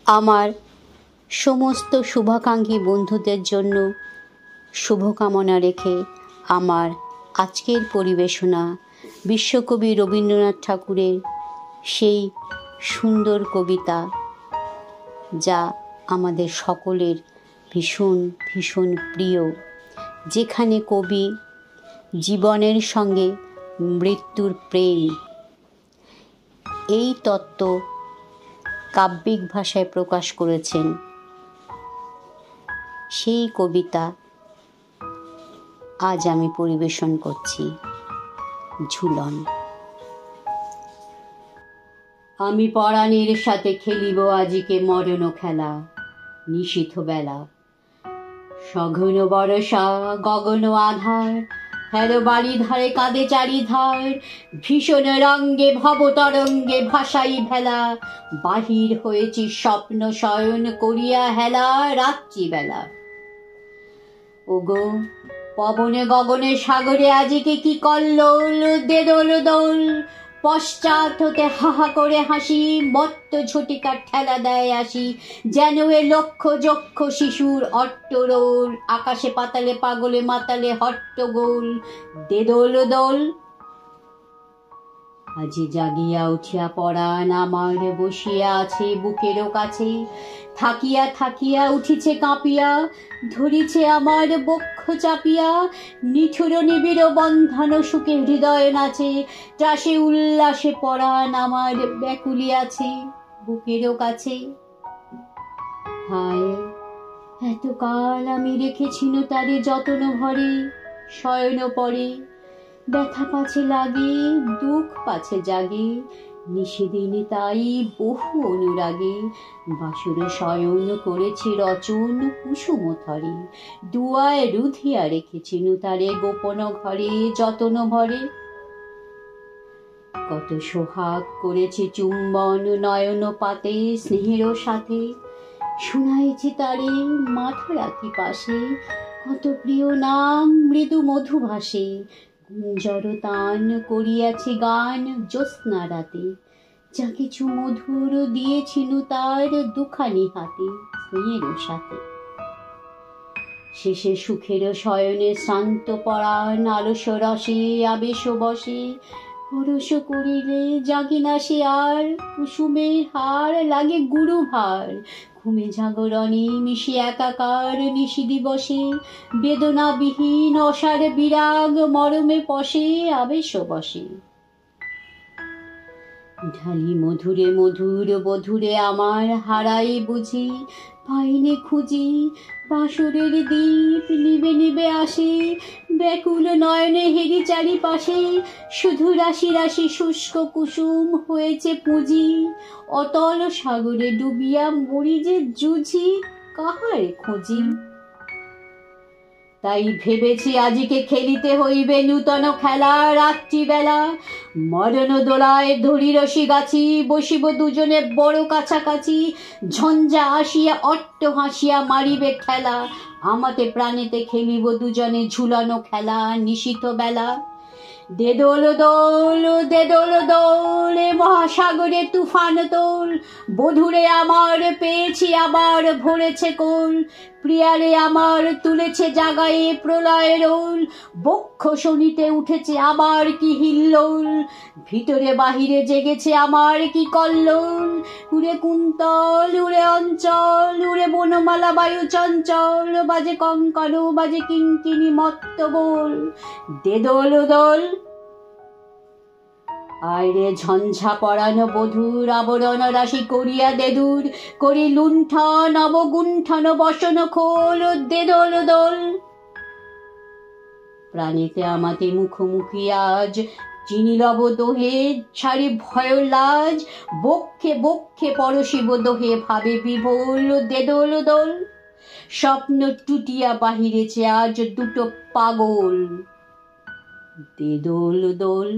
আমার সমস্ত শুভাকাঙ্ক্ষী বন্ধুদের জন্য শুভকামনা রেখে আমার আজকের পরিবেশনা বিশ্বকবি রবীন্দ্রনাথ ঠাকুরের সেই সুন্দর কবিতা, যা আমাদের সকলের ভীষণ ভীষণ প্রিয়, যেখানে কবি জীবনের সঙ্গে মৃত্যুর প্রেম এই তত্ত্ব কাব্যিক ভাষায় প্রকাশ করেছেন। সেই কবিতা আজ আমি পরিবেশন করছি। ঝুলন। আমি পরাণের সাথে খেলিব আজিকে মরণ খেলা, নিশীথ বেলা, সঘন বরষা গগন আধার, হেরো বাড়ি ধারে কাঁদে চারিধার, ভীষণ রঙ্গে ভবতরঙ্গে ভাসাই ভেলা, বাহির হয়েছি স্বপ্ন শয়ন করিয়া হেলা রাত্রিবেলা। ওগো পবনে গগনে সাগরে আজিকে কি কল্লোল, দে দোল দোল, পশ্চাৎ হতে হাহা করে হাসি, মত্ত ঝটিকার ঠেলা দেয় আসি, যেন এ লক্ষ যক্ষ শিশুর অট্টরোল, আকাশে পাতালে পাগলে মাতালে হট্টগোল, দে দোল দোল। আজি জাগিয়া উঠিয়া পরাণ আমার বসিয়া আছে বুকেরও কাছে, থাকিয়া থাকিয়া উঠিছে কাঁপিয়া, ধরিছে আমার বক্ষ চাপিয়া, নিঠুর নিবিড় বন্ধন সুখে হৃদয় নাচে, ত্রাসে উল্লাসে পরাণ আমার ব্যাকুলিয়াছে বুকেরও কাছে। হায় এতকাল আমি রেখেছিল তারে যতন ভরে, শয়ন পরে ব্যথা পাছে লাগে দুঃখ পাছে জাগে, নিষেদিনে তাই বহু অনুরাগে, বাসুরে শয়ন করেছে রচন কুসুম থরে, দুয়ায় রুধিয়া রেখেছিল তারে গোপন ঘরে যতন ভরে। কত সোহাগ করেছে চুম্বন নয়ন পাতে স্নেহের সাথে, শুনাইছি তারে মাথা রাখি পাশে, কত প্রিয় নাম মৃদু মধু ভাসে, গুঞ্জর তান করিয়াছি গান জ্যোৎস্না রাতে, যা কিছু মধুর দিয়েছিল তার দুখানি হাতে স্নেহের সাথে। শেষে সুখের শয়নে শান্ত পরাণ আলস রসে আবেশ বসে, পরশ করিলে জাগি না সে আর, কুসুমের হার লাগে গুরু ভার, ঘুমে জাগরণে মিশে একাকার নিশি দিবসে, বেদনাবিহীন অসার বিরাগ মরমে পশে আবেশ বসে। ঢালি মধুরে মধুর বধুরে আমার হারাই বুঝি, পাইনে খুঁজি বাসরের দীপ নিবে নিবে আসে, ব্যাকুল নয়নে হেরি চারিপাশে, শুধু রাশি রাশি শুষ্ক কুসুম হয়েছে পুঁজি, অতল সাগরে ডুবিয়া মরি যে জুঝি কাহারে খুঁজি। তাই ভেবেছি আজিকে খেলিতে হইবে নূতন খেলা রাত্রিবেলা, মরণ দোলায় ধরি রশি গাছি, বসিব দুজনে বড় কাছাকাছি, ঝঞ্ঝা আসিয়া অট্ট হাসিয়া মারিবে ঠেলা, আমাতে প্রাণেতে খেলিব দুজনে ঝুলানো খেলা নিশীথ বেলা। দে দোল দোল দে দোল দোল, এ মহাসাগরে তুফান তোল, বধুরে আমার পেয়েছি আবার ভরেছে কোল, প্রিয়ারে আমার তুলেছে জাগায়ে প্রলয় রোল, বক্ষ শনিতে উঠেছে আবার কি হিল্লোল, ভিতরে বাহিরে জেগেছে আমার কি কল্লোল, উড়ে কুন্তল উড়ে অঞ্চল, উড়ে বনমালা বায়ু চঞ্চল, বাজে কঙ্কণ বাজে কিঙ্কিনি মত্ত বোল, দে দোল দোল। আয়রে ঝঞ্ঝা পরানো বধূর আবরণ রাশি করিয়া দেদুর, করি লুণ্ঠন অবগুণ্ঠন বসন খোল, দে দোল দোল। প্রাণীতে আমাতে মুখোমুখি আজ, চিনি লব দোহে ছাড়ি ভয় লাজ, বক্ষে বক্ষে পরশিব দোহে ভাবে বিভোল, দে দোল দোল। স্বপ্ন টুটিয়া বাহিরেছে আজ দুটো পাগল, দে দোল দোল।